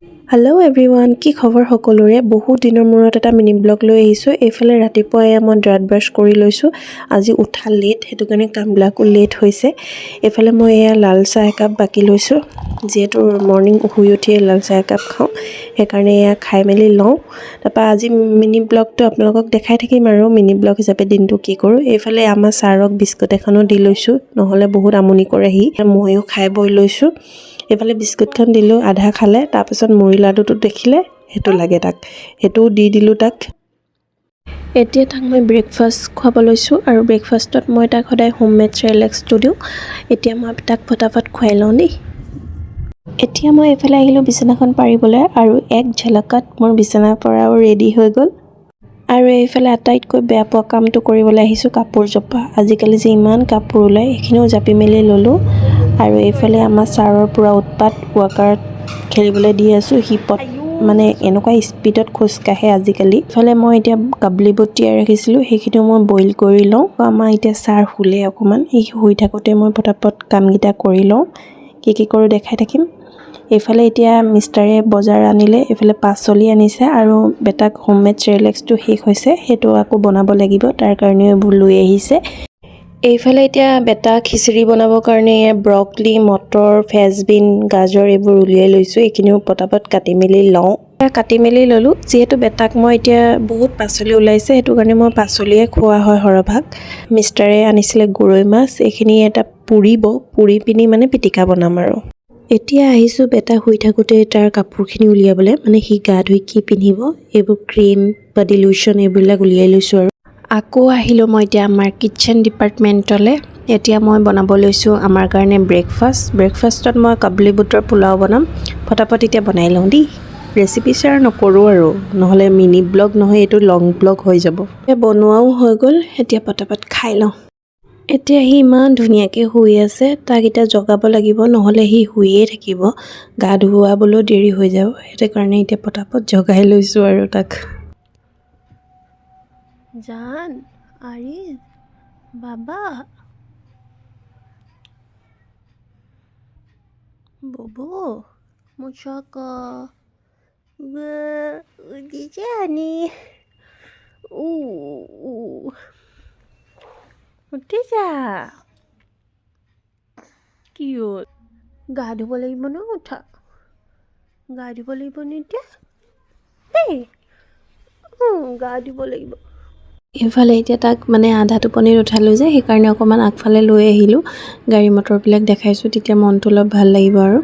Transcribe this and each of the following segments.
Hello' everyone, কি খবৰ সকলোৰে? বহুত দিনৰ মূৰত এটা মিনি ব্লগ লৈ আহিছোঁ। এইফালে ৰাতিপুৱাই মই দাঁত ব্ৰাছ কৰি লৈছোঁ। আজি উঠা লেট, সেইটো কাৰণে কামবিলাকো লেট হৈছে। এইফালে মই এয়া লাল চাহ একাপ বাকি লৈছোঁ, যিহেতু মৰ্ণিং শুই উঠিয়ে লাল চাহ একাপ খাওঁ, সেইকাৰণে এয়া খাই মেলি লওঁ। তাৰপৰা আজি মিনি ব্লগটো আপোনালোকক দেখাই থাকিম আৰু মিনি ব্লগ হিচাপে দিনটো কি কৰোঁ। এইফালে আমাৰ ছাৰক বিস্কুট এখনো দি লৈছোঁ, নহ'লে বহুত আমনি কৰেহি। ময়ো খাই বৈ লৈছোঁ। এইফালে বিস্কুটখন দিলোঁ, আধা খালে। তাৰপিছত মুড়ি লাডুটো দেখিলে, সেইটো লাগে তাক, সেইটোও দি দিলোঁ তাক। এতিয়া তাক মই ব্ৰেকফাষ্ট খুৱাব লৈছোঁ, আৰু ব্ৰেকফাষ্টত মই তাক সদায় হোমমেড চেৰেলেক্সটো দিওঁ। এতিয়া মই তাক ফটাফট খুৱাই লওঁ দেই। এতিয়া মই এইফালে আহিলোঁ বিচনাখন পাৰিবলৈ, আৰু এক ঝলকত মোৰ বিচনাৰ পৰাও ৰেডি হৈ গ'ল। আৰু এইফালে আটাইতকৈ বেয়া পোৱা কামটো কৰিবলৈ আহিছোঁ, কাপোৰ জপা। আজিকালি যে ইমান কাপোৰ ওলায়, এইখিনিও জাপি মেলি ল'লোঁ। আৰু এইফালে আমাৰ ছাৰৰ পূৰা উৎপাত, ৱাকাৰত খেলিবলৈ দি আছোঁ। সি মানে এনেকুৱা স্পীডত খোজকাঢ়ে আজিকালি। ইফালে মই এতিয়া কাবলি বুট তিয়াই ৰাখিছিলোঁ, সেইখিনিও মই বইল কৰি লওঁ। আমাৰ এতিয়া ছাৰ শুলে অকণমান, সি শুই থাকোঁতে মই পটাপট কামকেইটা কৰি লওঁ। কি কৰোঁ দেখাই থাকিম। এইফালে এতিয়া মিষ্টাৰে বজাৰ আনিলে, এইফালে পাচলি আনিছে, আৰু বেটাক হোমমেড চেৰেলেক্সটো শেষ হৈছে, সেইটো আকৌ বনাব লাগিব, তাৰ কাৰণেও এইবোৰ লৈ আহিছে। এইফালে এতিয়া বেটা খিচিৰি বনাবৰ কাৰণে ব্ৰকলি, মটৰ, ফেচবিন, গাজৰ এইবোৰ উলিয়াই লৈছোঁ। এইখিনিও পটাপট কাটি মেলি লওঁ। কাটি মেলি ল'লোঁ, যিহেতু বেটাক মই এতিয়া বহুত পাচলি ওলাইছে, সেইটো কাৰণে মই পাচলিয়ে খোৱা হয় সৰহভাগ। মিষ্টাৰে আনিছিলে গৰৈ মাছ, এইখিনি এটা পুৰি পিনি মানে পিটিকা বনাম আৰু। এতিয়া আহিছোঁ বেটা শুই থাকোঁতে তাৰ কাপোৰখিনি উলিয়াবলৈ, মানে সি গা ধুই কি পিন্ধিব, এইবোৰ ক্ৰীম বা ডিলোশ্যন এইবিলাক উলিয়াই লৈছোঁ। আৰু আকৌ আহিলোঁ মই এতিয়া আমাৰ কিটচেন ডিপাৰ্টমেণ্টলৈ। এতিয়া মই বনাব লৈছোঁ আমাৰ কাৰণে ব্ৰেকফাষ্টত মই কাবলি বুটৰ পোলাও বনাম। ফটাফট এতিয়া বনাই লওঁ দেই। ৰেচিপি শ্বেয়াৰ নকৰোঁ আৰু, নহ'লে মিনি ব্লগ নহয়, এইটো লং ব্লগ হৈ যাব। বনোৱাও হৈ গ'ল, এতিয়া পটাপট খাই লওঁ। এতিয়া সি ইমান ধুনীয়াকৈ শুই আছে, তাক এতিয়া জগাব লাগিব, নহ'লে সি শুইয়ে থাকিব। গা ধুৱাবলৈও দেৰি হৈ যাব, সেইটো কাৰণে এতিয়া পটাপট জগাই লৈছোঁ আৰু তাক। জান, আৰিজ, বাবা, ববো, মুচকা, জানি, উঠি যা। কি হ'ল? গা ধুব লাগিব ন, উঠা। গা ধুব লাগিব নে এতিয়া? দেই, গা ধুব লাগিব। এইফালে এতিয়া তাক মানে আধা টোপনিত উঠালোঁ যে, সেইকাৰণে অকণমান আগফালে লৈ আহিলোঁ। গাড়ী মটৰবিলাক দেখাইছোঁ, তেতিয়া মনটো অলপ ভাল লাগিব আৰু।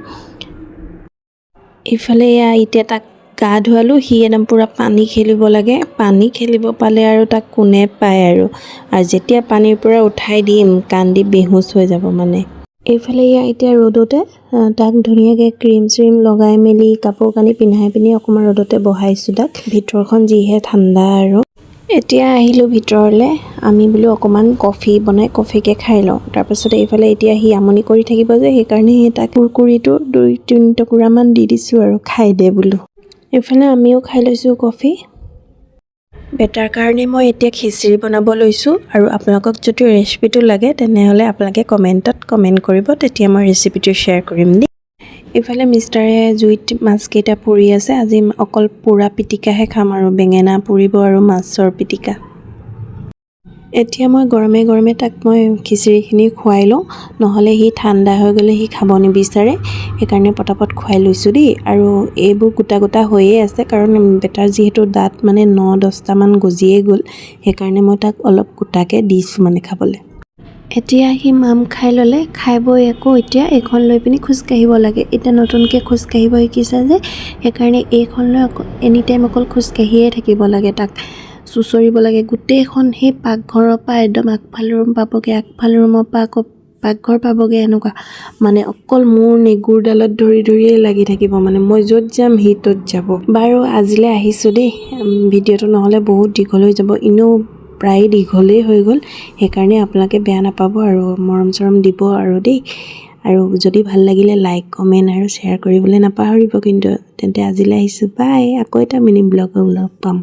ইফালে এতিয়া তাক গা ধুৱালোঁ, সি একদম পূৰা পানী খেলিব লাগে। পানী খেলিব পালে আৰু তাক কোনে পায় আৰু যেতিয়া পানীৰ পৰা উঠাই দিম, কান্দি বেহুচ হৈ যাব মানে। এইফালে এতিয়া ৰ'দতে তাক ধুনীয়াকৈ ক্ৰীম লগাই মেলি কাপোৰ কানি পিন্ধাই পিনি অকণমান ৰ'দতে বহাইছোঁ তাক। ভিতৰখন যিহে ঠাণ্ডা আৰু। এতিয়া আহিলোঁ ভিতৰলৈ, আমি বোলো অকণমান কফিকে খাই লওঁ। তাৰপাছতে এইফালে এতিয়া সি আমনি কৰি থাকিব যে, সেইকাৰণে তাক কুৰকুৰিটো 2-3 টুকুৰামান দি দিছোঁ আৰু, খাই দে বোলো। এইফালে আমিও খাই লৈছোঁ কফি। বেটাৰ কাৰণে মই এতিয়া খিচিৰি বনাব লৈছোঁ, আৰু আপোনালোকক যদি ৰেচিপিটো লাগে তেনেহ'লে আপোনালোকে কমেণ্টত কমেণ্ট কৰিব, তেতিয়া মই ৰেচিপিটো শ্বেয়াৰ কৰিম দেই। ইফালে মিষ্টাৰে জুইত মাছকেইটা পুৰি আছে। আজি অকল পোৰা পিটিকাহে খাম, আৰু বেঙেনা পুৰিব আৰু মাছৰ পিটিকা। এতিয়া মই গৰমে তাক মই খিচিৰিখিনি খুৱাই লওঁ, নহ'লে সি ঠাণ্ডা হৈ গ'লে সি খাব নিবিচাৰে, সেইকাৰণে পটাপট খুৱাই লৈছোঁ দেই। আৰু এইবোৰ গোটা হৈয়ে আছে, কাৰণ বেটাৰ যিহেতু দাঁত মানে 9-10টামান গজিয়ে গ'ল, সেইকাৰণে মই তাক অলপ গোটাকৈ দিছোঁ মানে খাবলৈ। এতিয়া সি মাম খাই ল'লে, খাই বৈ আকৌ এতিয়া এইখন লৈ পিনি খোজকাঢ়িব লাগে। এতিয়া নতুনকৈ খোজকাঢ়িব শিকিছে যে, সেইকাৰণে এইখন লৈ এনিটাইম অকল খোজকাঢ়িয়ে থাকিব লাগে। তাক চুঁচৰিব লাগে গোটেইখন, সেই পাকঘৰৰ পৰা একদম আগফাল ৰুম পাবগৈ, আগফাল ৰুমৰ পৰা আকৌ পাকঘৰ পাবগৈ, এনেকুৱা মানে অকল মোৰ নেগুৰডালত ধৰিয়ে লাগি থাকিব মানে, মই য'ত যাম সি ত'ত যাব। বাৰু আজিলৈ আহিছোঁ দেই, ভিডিঅ'টো নহ'লে বহুত দীঘল হৈ যাব, এনেও প্ৰায় দীঘলেই হৈ গ'ল, সেইকাৰণে আপোনালোকে বেয়া নাপাব আৰু মৰম চৰম দিব আৰু দেই। আৰু যদি ভাল লাগিলে লাইক, কমেণ্ট আৰু শ্বেয়াৰ কৰিবলৈ নাপাহৰিব কিন্তু। তেন্তে আজিলৈ আহিছোঁ, বাই। আকৌ এটা মিনি ব্লগত লগ পাম।